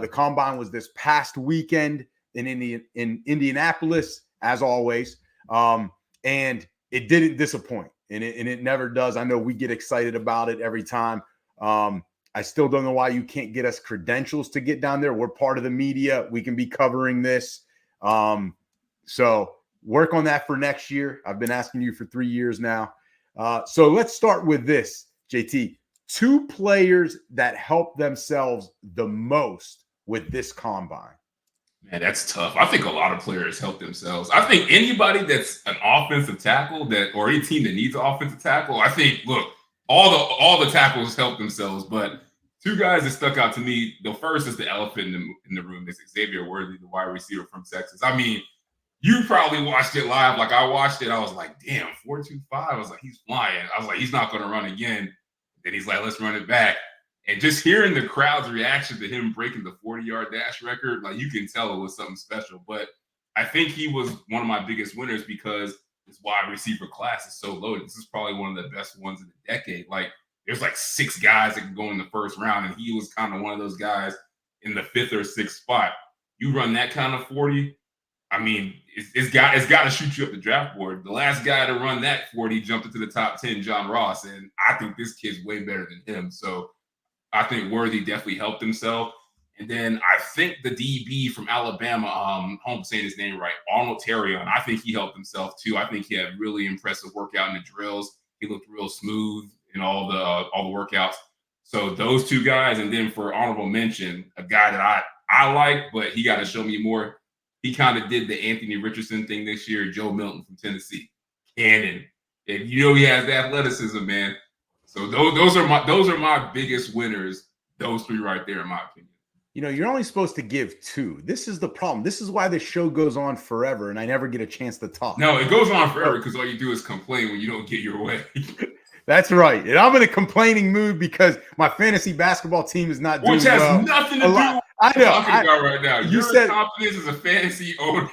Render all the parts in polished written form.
The combine was this past weekend in Indianapolis, as always, and it didn't disappoint, and it never does. I know we get excited about it every time. I still don't know why you can't get us credentials to get down there. We're part of the media. We can be covering this. So work on that for next year. I've been asking you for 3 years now. So let's start with this, JT. 2 players that helped themselves the most with this combine. Man, that's tough. I think a lot of players help themselves. I think anybody that's an offensive tackle or any team that needs an offensive tackle, I think, look, all the tackles help themselves. But 2 guys that stuck out to me, the first is the elephant in the room. Is Xavier Worthy, the wide receiver from Texas. I mean, you probably watched it live. Like I watched it. I was like, damn, 4.25. I was like, he's flying. I was like, he's not going to run again. Then he's like, let's run it back. And just hearing the crowd's reaction to him breaking the 40-yard dash record, like you can tell it was something special. But I think he was one of my biggest winners because this wide receiver class is so loaded. This is probably one of the best ones in the decade. Like there's like 6 guys that can go in the first round, and he was kind of one of those guys in the 5th or 6th spot. You run that kind of 40, I mean, it's got to shoot you up the draft board. The last guy to run that 40 jumped into the top 10, John Ross, and I think this kid's way better than him. So I think Worthy definitely helped himself. And then I think the DB from Alabama, I hope I'm saying his name right, Arnold Terrion, I think he helped himself too. I think he had really impressive workout in the drills. He looked real smooth in all the workouts. So those 2 guys, and then for honorable mention, a guy that I like, but he got to show me more. He kind of did the Anthony Richardson thing this year, Joe Milton from Tennessee. Cannon. And you know he has the athleticism, man. So those are my biggest winners, those 3 right there, in my opinion. You know, you're only supposed to give 2. This is the problem. This is why the show goes on forever, and I never get a chance to talk. No, it goes on forever because all you do is complain when you don't get your way. That's right. And I'm in a complaining mood because my fantasy basketball team is not doing Which has well. nothing to do with what we're talking about right now. You Your said confidence as a fantasy owner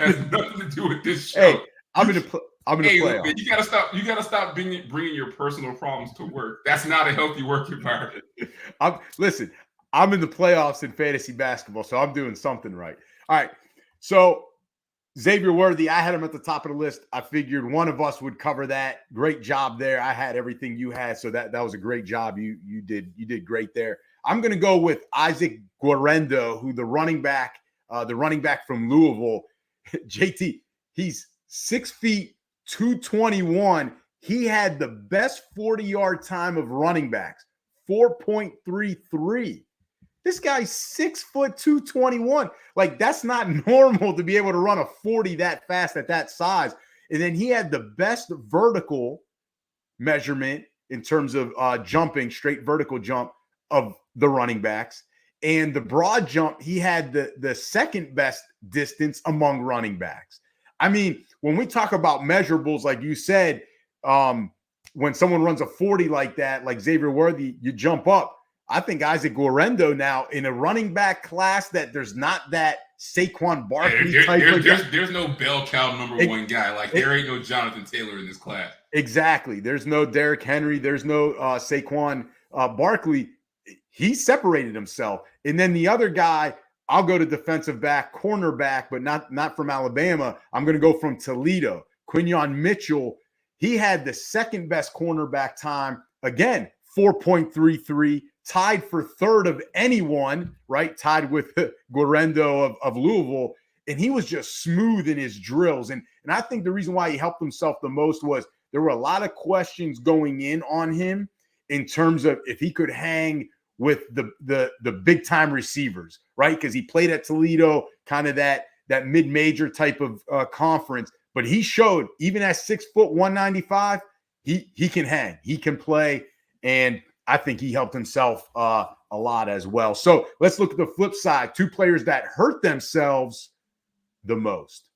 has nothing to do with this show. Hey, I'm in the playoffs. Man, you gotta stop bringing your personal problems to work. That's not a healthy work environment. Listen, I'm in the playoffs in fantasy basketball, so I'm doing something right. All right. So Xavier Worthy, I had him at the top of the list. I figured one of us would cover that. Great job there. I had everything you had, so that was a great job. You did great there. I'm going to go with Isaac Guerendo, who the running back from Louisville. JT, he's 6 feet, 221. He had the best 40-yard time of running backs, 4.33. This guy's 6 foot 221. Like, that's not normal to be able to run a 40 that fast at that size. And then he had the best vertical measurement in terms of jumping, straight vertical jump of the running backs. And the broad jump, he had the second best distance among running backs. I mean, when we talk about measurables, like you said, when someone runs a 40 like that, like Xavier Worthy, you jump up. I think Isaac Guerendo now in a running back class that there's not that Saquon Barkley type of guy. There's no bell cow number 1 guy. Like there ain't no Jonathan Taylor in this class. Exactly. There's no Derrick Henry. There's no Saquon Barkley. He separated himself. And then the other guy, I'll go to defensive back, cornerback, but not from Alabama. I'm going to go from Toledo. Quinyon Mitchell. He had the second best cornerback time. Again, 4.33. Tied for 3rd of anyone, right? Tied with Guerendo of Louisville. And he was just smooth in his drills. And I think the reason why he helped himself the most was there were a lot of questions going in on him in terms of if he could hang with the big time receivers, right? Because he played at Toledo, kind of that mid-major type of conference. But he showed, even at 6 foot 195, he can hang, he can play, and I think he helped himself a lot as well. So let's look at the flip side. 2 players that hurt themselves the most.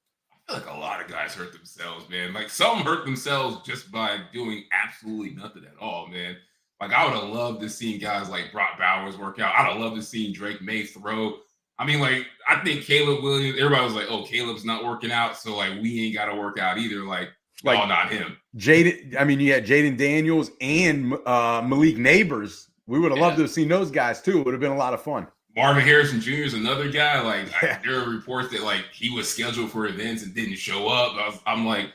I feel like a lot of guys hurt themselves, man. Like some hurt themselves just by doing absolutely nothing at all, man. Like I would have loved to see guys like Brock Bowers work out. I'd have loved to see Drake May throw. I mean, like, I think Caleb Williams, everybody was like, oh, Caleb's not working out, so like we ain't got to work out either. Like oh, not him. You had Jaden Daniels and Malik Neighbors. We would have loved to have seen those guys too. It would have been a lot of fun. Marvin Harrison Jr. is another guy. Like Yeah. there are reports that like he was scheduled for events and didn't show up. I'm like,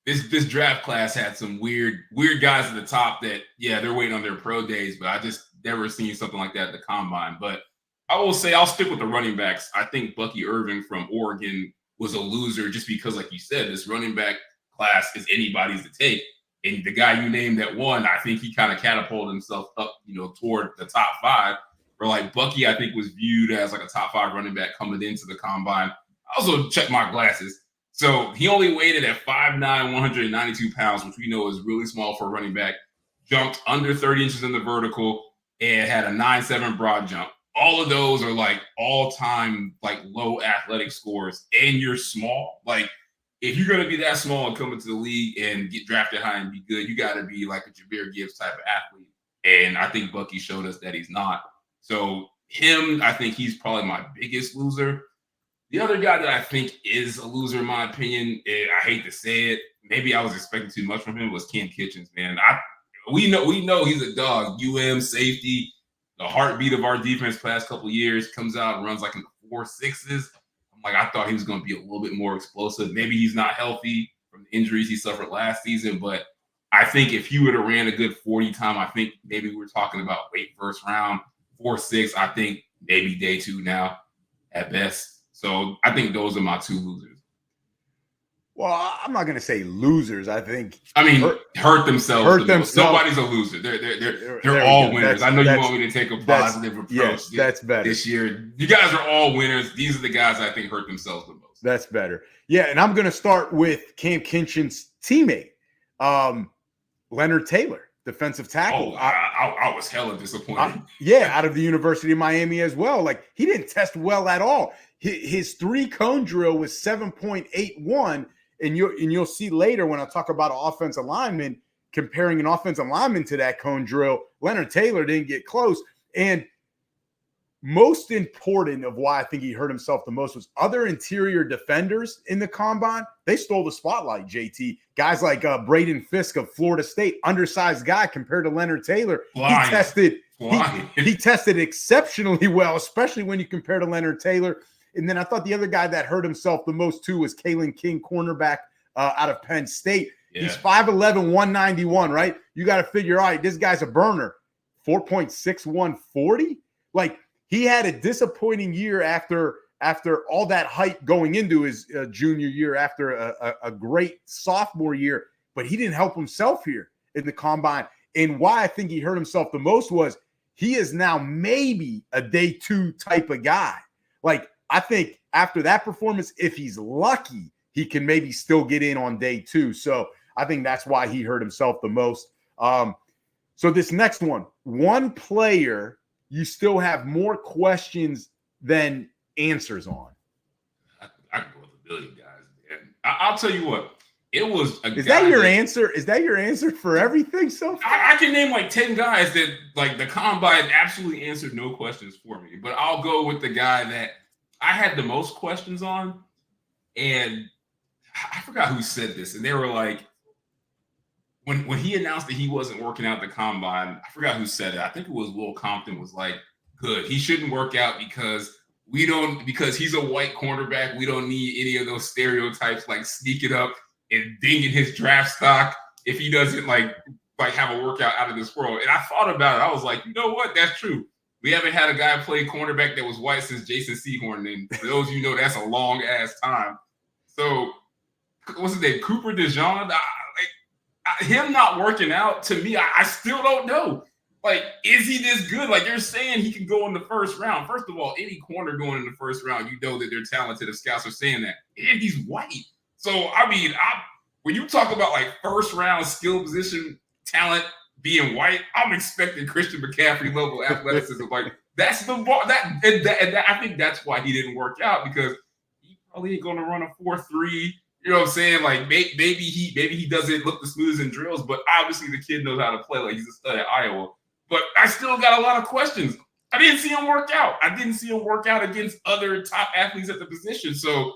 this draft class had some weird guys at the top that they're waiting on their pro days, but I just never seen something like that at the combine. But I will say I'll stick with the running backs. I think Bucky Irving from Oregon was a loser just because, like you said, this running back class is anybody's to take. And the guy you named that won, I think he kind of catapulted himself up, toward the top 5. Or like Bucky, I think was viewed as like a top 5 running back coming into the combine. I also checked my glasses. So he only weighted at 5'9", 192 pounds, which we know is really small for a running back. Jumped under 30 inches in the vertical and had a 9.7 broad jump. All of those are like all-time like low athletic scores, and you're small. Like if you're going to be that small and come into the league and get drafted high and be good, you got to be like a Jahmyr Gibbs type of athlete. And I think Bucky showed us that he's not. So him, I think he's probably my biggest loser. The other guy that I think is a loser, in my opinion, I hate to say it, maybe I was expecting too much from him, was Cam Kitchens, man. We know he's a dog. Safety, the heartbeat of our defense past couple of years, comes out and runs like in the 4.6s. I'm like, I thought he was going to be a little bit more explosive. Maybe he's not healthy from the injuries he suffered last season, but I think if he would have ran a good 40 time, I think maybe we're talking about late first round, 4.6. I think maybe day 2 now at best. So I think those are my 2 losers. Well, I'm not going to say losers. I think hurt themselves. Nobody's a loser. They're all winners. I know you want me to take a positive approach. That's better. This year, you guys are all winners. These are the guys I think hurt themselves the most. That's better. Yeah, and I'm going to start with Cam Kitchens' teammate, Leonard Taylor, defensive tackle. Oh, I was hella disappointed. Out of the University of Miami as well. Like he didn't test well at all. His 3-cone drill was 7.81, and you'll see later when I talk about an offensive lineman, comparing an offensive lineman to that cone drill, Leonard Taylor didn't get close. And most important of why I think he hurt himself the most was other interior defenders in the combine. They stole the spotlight, JT. Guys like Braden Fisk of Florida State, undersized guy compared to Leonard Taylor. He tested exceptionally well, especially when you compare to Leonard Taylor. And then I thought the other guy that hurt himself the most too was Kalen King, cornerback out of Penn State. Yeah. He's 5'11", 191, right? You got to figure, all right, this guy's a burner. 4.61 40? Like he had a disappointing year after all that hype going into his junior year, after a great sophomore year, but he didn't help himself here in the combine. And why I think he hurt himself the most was he is now maybe a day 2 type of guy. Like I think after that performance, if he's lucky, he can maybe still get in on day 2. So I think that's why he hurt himself the most. So this next one player you still have more questions than answers on. I can go with a billion guys. And I'll tell you what, it was a Is that your answer? Is that your answer for everything so far? I can name like 10 guys that like the combine absolutely answered no questions for me. But I'll go with the guy that I had the most questions on. And I forgot who said this. And they were like, when he announced that he wasn't working out the combine, I forgot who said it. I think it was Will Compton was like, good. He shouldn't work out because he's a white cornerback. We don't need any of those stereotypes like sneaking up and dinging his draft stock if he doesn't like have a workout out of this world. And I thought about it. I was like, you know what? That's true. We haven't had a guy play cornerback that was white since Jason Sehorn. And for those of you know, that's a long ass time. So what's his name? Cooper DeJean. Him not working out, to me, I still don't know. Like, is he this good? Like, you're saying he can go in the first round. First of all, any corner going in the first round, you know that they're talented if scouts are saying that. And he's white. So, I mean, when you talk about, like, first-round skill position talent being white, I'm expecting Christian McCaffrey level athleticism. Like, that's the bar. I think that's why he didn't work out, because he probably ain't going to run a 4.3. You know what I'm saying? Like maybe he doesn't look the smoothest in drills, but obviously the kid knows how to play. Like he's a stud at Iowa. But I still got a lot of questions. I didn't see him work out. I didn't see him work out against other top athletes at the position. So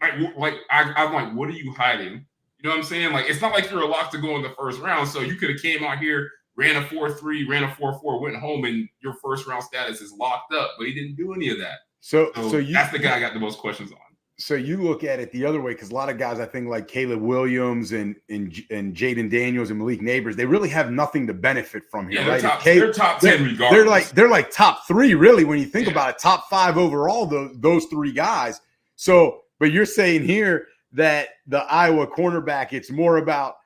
I'm like, what are you hiding? You know what I'm saying? Like it's not like you're a lock to go in the first round. So you could have came out here ran a 4.3, ran a 4.4, went home, and your first round status is locked up. But he didn't do any of that. So that's the guy I got the most questions on. So you look at it the other way, because a lot of guys, I think, like Caleb Williams and Jaden Daniels and Malik Neighbors, they really have nothing to benefit from here, right? They're top 10 regardless. They're like top 3, really, when you think about it, top 5 overall, those 3 guys. So, but you're saying here that the Iowa cornerback, it's more about,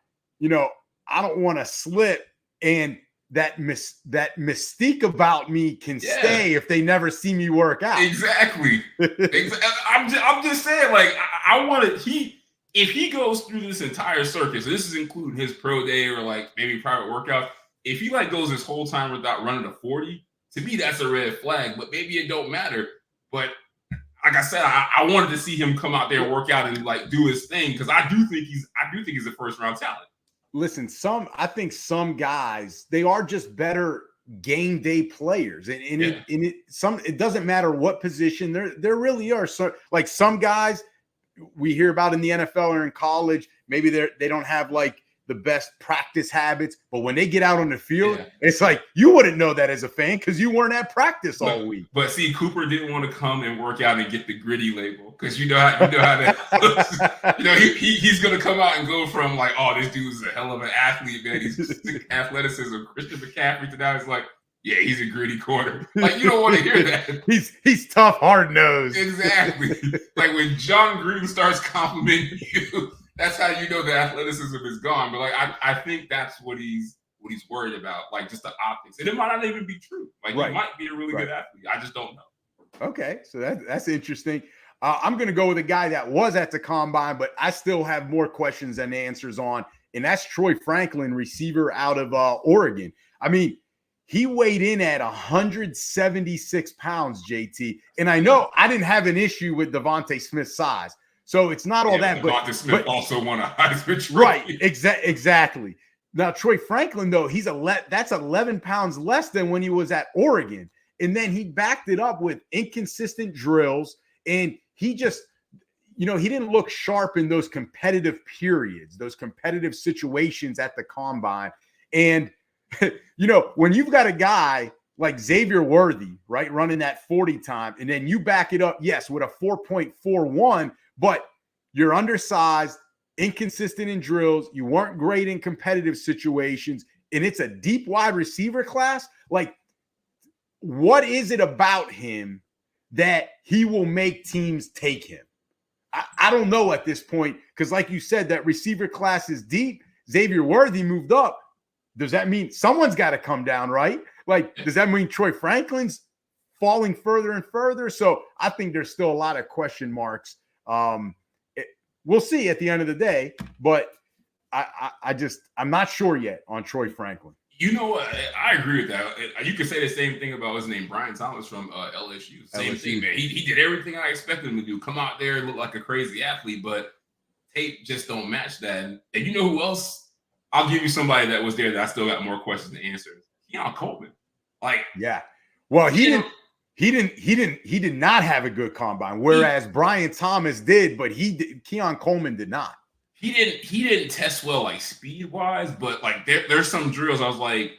I don't want to slip, and that mystique about me can stay if they never see me work out. Exactly. I'm just saying, like, I want to, if he goes through this entire circus, this is including his pro day or like maybe private workout, if he like goes this whole time without running a 40, to me, that's a red flag, but maybe it don't matter. But like I said, I wanted to see him come out there and work out and like do his thing, because I do think he's a first round talent. Listen, I think some guys, they are just better game day players, and it doesn't matter what position. There really are some guys we hear about in the NFL or in college. Maybe they don't have like the best practice habits, but when they get out on the field, it's like you wouldn't know that as a fan because you weren't at practice all week. But see, Cooper didn't want to come and work out and get the gritty label, because you know how that looks. He's going to come out and go from like, oh, this dude's a hell of an athlete, man. He's athleticism. Christian McCaffrey to now is like, yeah, he's a gritty corner. Like, you don't want to hear that. He's tough, hard-nosed. Exactly. Like when John Gruden starts complimenting you, that's how you know the athleticism is gone. But like, I think that's what he's worried about, like just the optics. And it might not even be true. Like, he might be a really good athlete. I just don't know. Okay, so that's interesting. I'm going to go with a guy that was at the combine, but I still have more questions than answers on, and that's Troy Franklin, receiver out of Oregon. I mean, he weighed in at 176 pounds, JT. And I know I didn't have an issue with Devontae Smith's size, so it's not all that. Devontae Smith also won a Heisman Trophy. Right, exactly. Now, Troy Franklin, though, that's 11 pounds less than when he was at Oregon. And then he backed it up with inconsistent drills, and he just, he didn't look sharp in those competitive periods, those competitive situations at the combine. And, when you've got a guy like Xavier Worthy, right, running that 40 time, and then you back it up, yes, with a 4.41, but you're undersized, inconsistent in drills, you weren't great in competitive situations, and it's a deep wide receiver class. Like, what is it about him that he will make teams take him? I don't know at this point, because like you said, that receiver class is deep. Xavier Worthy moved up. Does that mean someone's got to come down, right? Like, does that mean Troy Franklin's falling further and further? So I think there's still a lot of question marks. We'll see at the end of the day, but I'm not sure yet on Troy Franklin. You know what? I agree with that. You could say the same thing about his name, Brian Thomas from LSU. Same thing, man. He did everything I expected him to do. Come out there and look like a crazy athlete, but tape just don't match that. And you know who else? I'll give you somebody that was there that I still got more questions than answers. Keon Coleman. Like, yeah. Well, he did not have a good combine, whereas Brian Thomas did, but Keon Coleman did not. He didn't test well, like speed wise, but like there's some drills I was like,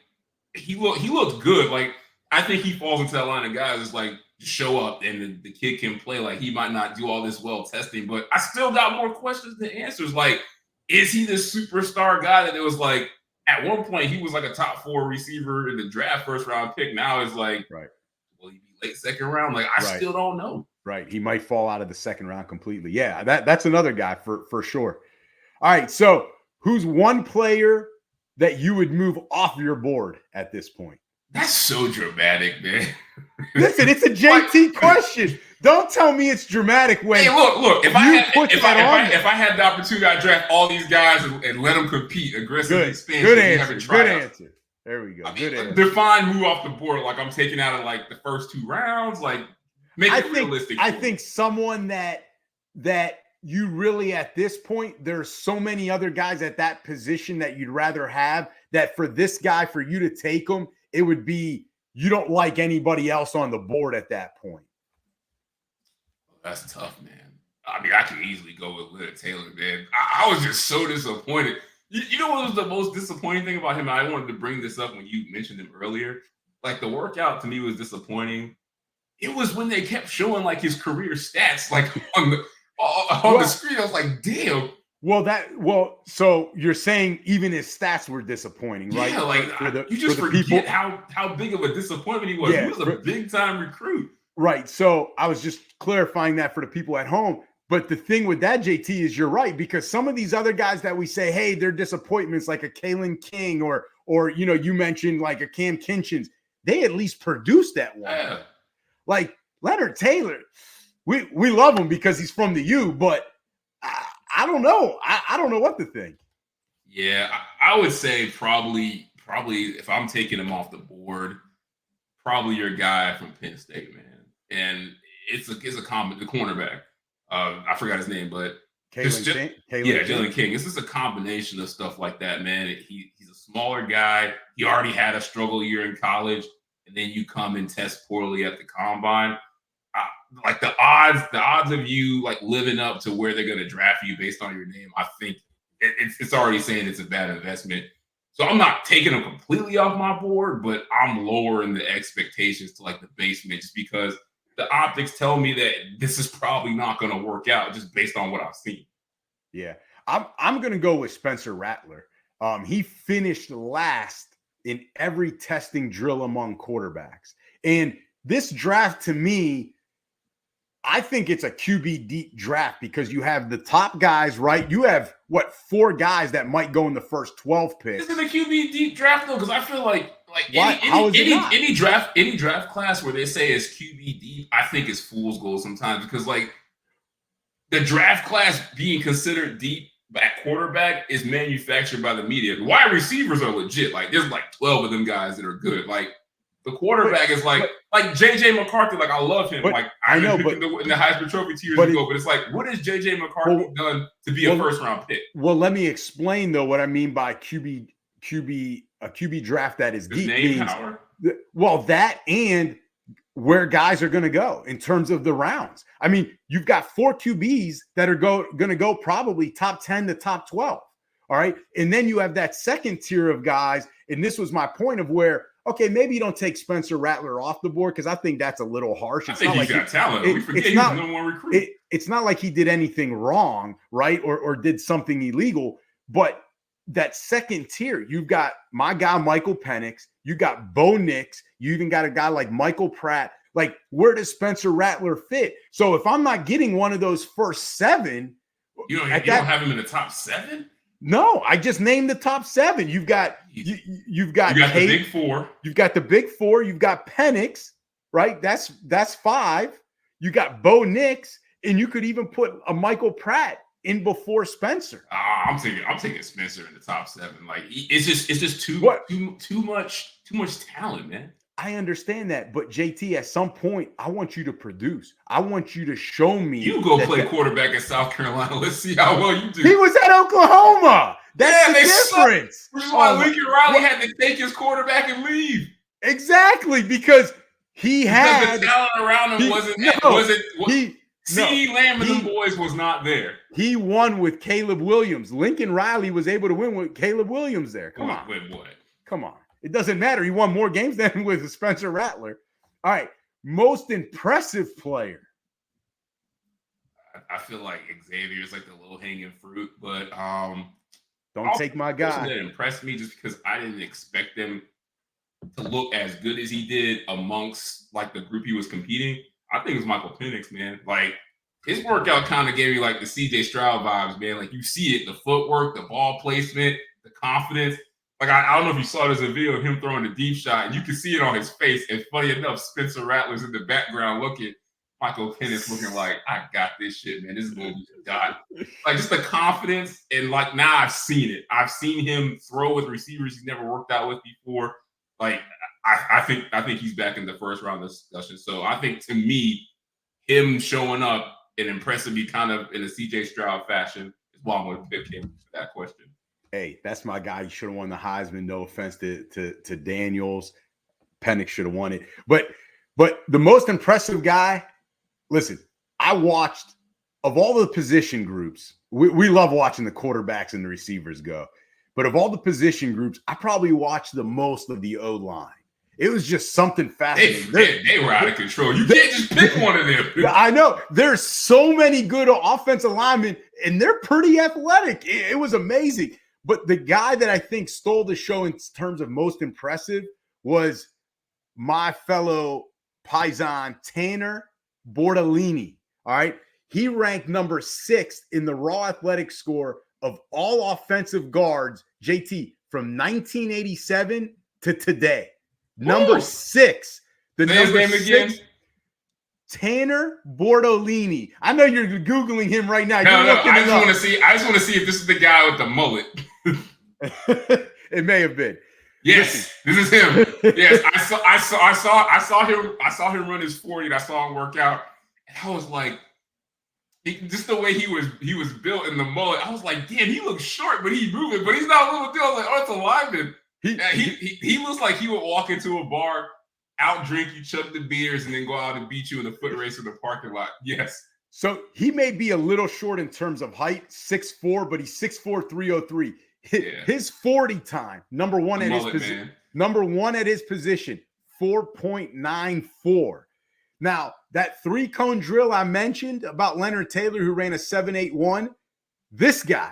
he looked good. Like, I think he falls into that line of guys that's like, show up and the kid can play. Like, he might not do all this well testing, but I still got more questions than answers. Like, is he the superstar guy that it was like at one point he was like a top 4 receiver in the draft, first round pick? Now it's like, will he be late second round? Like, I still don't know. Right. He might fall out of the second round completely. Yeah, that's another guy for sure. All right. So who's one player that you would move off your board at this point? That's so dramatic, man. Listen, it's a JT question. Don't tell me it's dramatic when. Hey, look. If I had the opportunity, I'd draft all these guys and let them compete aggressively. Good answer. There we go. Good answer. Define move off the board. Like, I'm taking out of like the first 2 rounds. Like, make it realistic. I think someone that you really, at this point, there's so many other guys at that position that you'd rather have, that for this guy, for you to take him, it would be you don't like anybody else on the board at that point. That's tough, man. I mean, I can easily go with Leonard Taylor, man. I was just so disappointed. You know what was the most disappointing thing about him? I wanted to bring this up when you mentioned him earlier. Like the workout to me was disappointing. It was when they kept showing like his career stats, like on the screen. I was like, damn. So you're saying even his stats were disappointing, right? Yeah, like you just forget how big of a disappointment he was. Yeah, he was a big time recruit. Right. So I was just clarifying that for the people at home. But the thing with that, JT, is you're right, because some of these other guys that we say, hey, they're disappointments, like a Kalen King or you mentioned like a Cam Kinchins, they at least produced that one. Yeah. Like Leonard Taylor, we love him because he's from the U, but I don't know. I don't know what to think. Yeah, I would say probably if I'm taking him off the board, probably your guy from Penn State, man. And it's a the cornerback. I forgot his name, but Jalen King. This is a combination of stuff like that, man. He's a smaller guy. He already had a struggle year in college, and then you come and test poorly at the combine. Like the odds of you like living up to where they're going to draft you based on your name, I think it's already saying it's a bad investment. So I'm not taking him completely off my board, but I'm lowering the expectations to like the basement just because the optics tell me that this is probably not going to work out just based on what I've seen. Yeah, I'm going to go with Spencer Rattler. He finished last in every testing drill among quarterbacks. And this draft, to me, I think it's a QB deep draft because you have the top guys, right? You have, 4 guys that might go in the first 12 picks. This is a QB deep draft, though, because I feel like any draft class where they say it's QB deep, I think it's fool's gold sometimes because, like, the draft class being considered deep at quarterback is manufactured by the media. The wide receivers are legit. Like, there's like 12 of them guys that are good. Like, the quarterback is like JJ McCarthy. Like, I love him. Like, I know, but in the Heisman Trophy 2 years ago. But it's like, what has JJ McCarthy done to be a first round pick? Well, let me explain though what I mean by a QB draft that is deep. Name power. Well, that and where guys are going to go in terms of the rounds. I mean, you've got 4 QBs that are going to go probably top 10 to top 12. All right, and then you have that second tier of guys, and this was my point of where. Okay, maybe you don't take Spencer Rattler off the board because I think that's a little harsh. I think he's got talent. We forget he's the number 1 recruit. It's not like he did anything wrong, right? Or did something illegal. But that second tier, you've got my guy, Michael Penix. You got Bo Nix. You even got a guy like Michael Pratt. Like, where does Spencer Rattler fit? So if I'm not getting one of those first 7. You don't have him in the top 7? No, I just named the top 7. You've got the big 4. You've got the big 4. You've got Penix, right? That's 5. You got Bo Nix, and you could even put a Michael Pratt in before Spencer. I'm taking Spencer in the top 7. Like, it's just too much talent, man. I understand that, but JT, at some point, I want you to produce. I want you to show me. You go play quarterback in South Carolina. Let's see how well you do. He was at Oklahoma. That's the difference. Which is why Lincoln Riley had to take his quarterback and leave. Exactly, because the talent around him wasn't. CeeDee Lamb and them boys was not there. He won with Caleb Williams. Lincoln Riley was able to win with Caleb Williams there. Come on. Wait, what? Come on. It doesn't matter. He won more games than with Spencer Rattler. All right. Most impressive player. I feel like Xavier is like the low-hanging fruit, but don't take my guy. That impressed me just because I didn't expect him to look as good as he did amongst like the group he was competing. I think it was Michael Penix, man. Like, his workout kind of gave me like the CJ Stroud vibes, man. Like, you see it, the footwork, the ball placement, the confidence. Like, I don't know if you saw this video of him throwing a deep shot, and you can see it on his face. And funny enough, Spencer Rattler's in the background looking. Michael Penix looking like, I got this shit, man. This is going to be God. Like, just the confidence. And, like, now I've seen it. I've seen him throw with receivers he's never worked out with before. Like, I think he's back in the first round of discussion. So I think, to me, him showing up and impressing me kind of in a CJ Stroud fashion is why I'm going to pick him for that question. Hey, that's my guy. He should have won the Heisman. No offense to Daniels. Penix should have won it. But the most impressive guy, listen, I watched, of all the position groups, we love watching the quarterbacks and the receivers go. But of all the position groups, I probably watched the most of the O-line. It was just something fascinating. They were out of control. You can't just pick one of them. I know. There's so many good offensive linemen, and they're pretty athletic. It was amazing. But the guy that I think stole the show in terms of most impressive was my fellow Paisan Tanner Bortolini. All right. He ranked number 6 in the raw athletic score of all offensive guards, JT, from 1987 to today. Number 6. The Say his number name 6, again. Tanner Bortolini. I know you're Googling him right now. No. I just want to see. I just want to see if this is the guy with the mullet. It may have been. Yes, this is him. Yes, I saw him run his 40. And I saw him work out, and I was like, just the way he was built in the mullet. I was like, damn, he looks short, but he's moving, but he's not a little dude. I was like, oh, it's a lineman. He looks like he would walk into a bar, out drink you, chug the beers, and then go out and beat you in a foot race in the parking lot. Yes. So he may be a little short in terms of height, 6'4", but he's 6'4", 303. His 40 time, number one at his position. Number one at his position, 4.94. Now, that 3-cone drill I mentioned about Leonard Taylor, who ran a 7.81, this guy,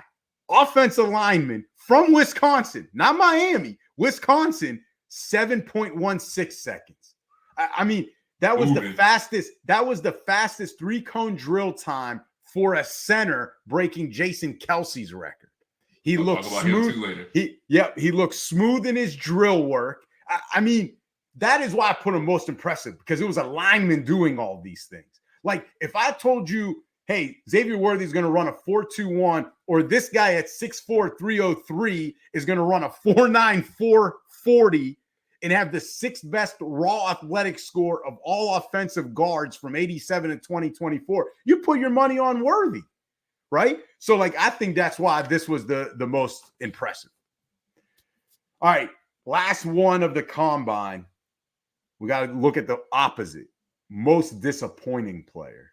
offensive lineman from Wisconsin, not Miami, Wisconsin, 7.16 seconds. I mean, that was the fastest. That was the fastest 3-cone drill time for a center, breaking Jason Kelsey's record. He looked smooth. He looked smooth in his drill work. I mean, that is why I put him most impressive, because it was a lineman doing all these things. Like, if I told you, hey, Xavier Worthy is going to run a 4.21, or this guy at 6'4", 303 is going to run a 4.94 40 and have the 6th best raw athletic score of all offensive guards from 87 to 2024, you put your money on Worthy, right? So, like, I think that's why this was the most impressive. All right, last one of the combine. We got to look at the opposite. Most disappointing player.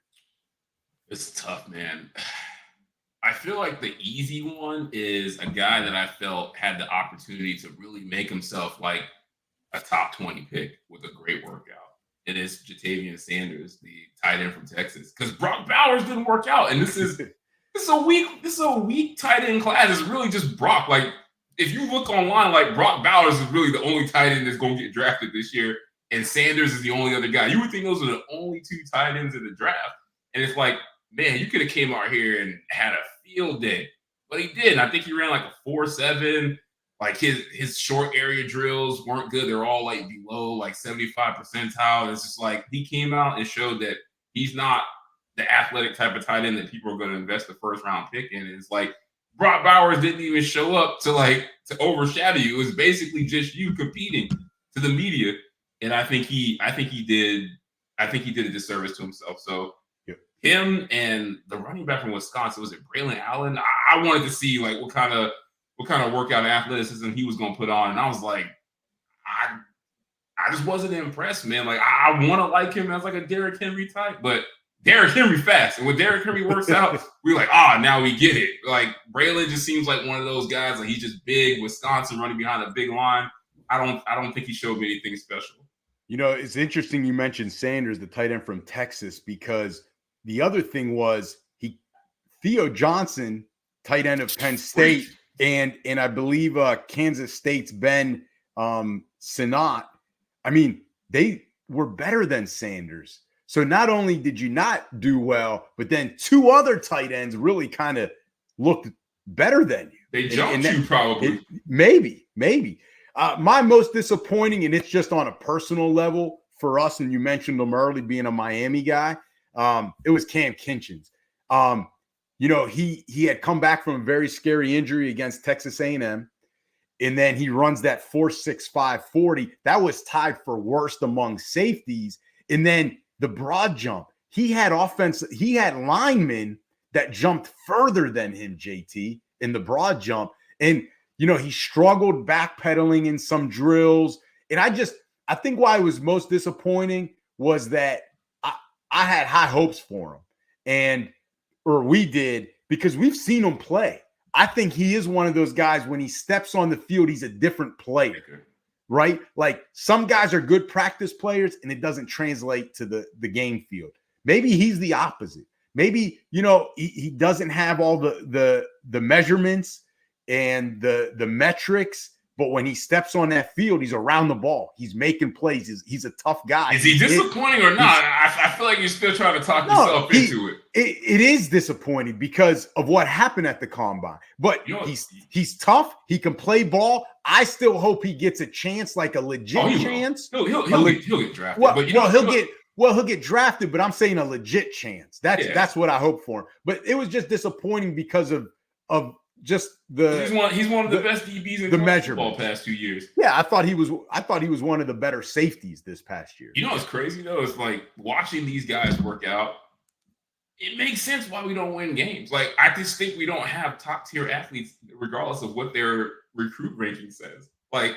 It's tough, man. I feel like the easy one is a guy that I felt had the opportunity to really make himself like a top 20 pick with a great workout. It is Ja'Tavion Sanders, the tight end from Texas, because Brock Bowers didn't work out, and this is a weak tight end class. It's really just Brock. Like, if you look online, like, Brock Bowers is really the only tight end that's going to get drafted this year, and Sanders is the only other guy. You would think those are the only 2 tight ends in the draft, and it's like, man, you could have came out here and had a field day, but he didn't. I think he ran like a 4.7. Like, his short area drills weren't good. They're all like below like 75 percentile. It's just like he came out and showed that he's not the athletic type of tight end that people are going to invest the first round pick in. And it's like Brock Bowers didn't even show up to overshadow you. It was basically just you competing to the media. And I think he did a disservice to himself. So him and the running back from Wisconsin, was it Braylon Allen? I wanted to see like what kind of workout and athleticism he was going to put on. And I was like, I just wasn't impressed, man. Like, I want to like him as like a Derrick Henry type, but Derrick Henry fast. And when Derrick Henry works out, we're like, now we get it. Like, Braylon just seems like one of those guys. Like, he's just big, Wisconsin, running behind a big line. I don't think he showed me anything special. You know, it's interesting you mentioned Sanders, the tight end from Texas, because the other thing was Theo Johnson, tight end of Penn State, and I believe Kansas State's Ben Sinnott. I mean, they were better than Sanders. So not only did you not do well, but then 2 other tight ends really kind of looked better than you. They jumped you probably. Maybe. My most disappointing, and it's just on a personal level for us, and you mentioned him early being a Miami guy, it was Cam Kinchens. You know, he had come back from a very scary injury against Texas A&M, and then he runs that 4.65 40. That was tied for worst among safeties. And then the broad jump, he had linemen that jumped further than him, JT, in the broad jump. And, you know, he struggled backpedaling in some drills. And I think why it was most disappointing was that I had high hopes for him. Or we did, because we've seen him play. I think he is one of those guys when he steps on the field, he's a different player, right? Like some guys are good practice players and it doesn't translate to the game field. Maybe he's the opposite. Maybe, he doesn't have all the measurements and the metrics, but when he steps on that field, he's around the ball. He's making plays. He's a tough guy. Is he disappointing or not? I feel like you're still trying to talk yourself into it. It is disappointing because of what happened at the combine. But he's tough. He can play ball. I still hope he gets a chance, like a legit chance. He'll get drafted. He'll get drafted, but I'm saying a legit chance. That's what I hope for him. But it was just disappointing because of just he's one of the best DBs in college football past 2 years. Yeah, I thought he was one of the better safeties this past year. You know what's crazy though? It's like watching these guys work out. It makes sense why we don't win games. Like I just think we don't have top tier athletes, regardless of what their recruit ranking says. Like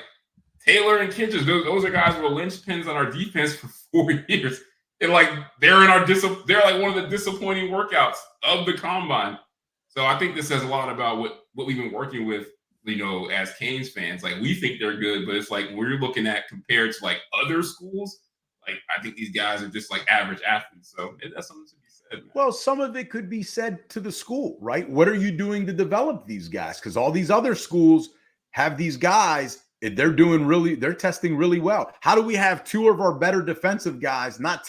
Taylor and Kinchers, those are guys who were linchpins on our defense for 4 years. And like they're like one of the disappointing workouts of the combine. So I think this says a lot about what we've been working with, as Canes fans. Like we think they're good, but it's like when you're looking at compared to like other schools, like I think these guys are just like average athletes. So that's something to be said, man. Well, some of it could be said to the school, right? What are you doing to develop these guys? Because all these other schools have these guys, they're testing really well. How do we have two of our better defensive guys not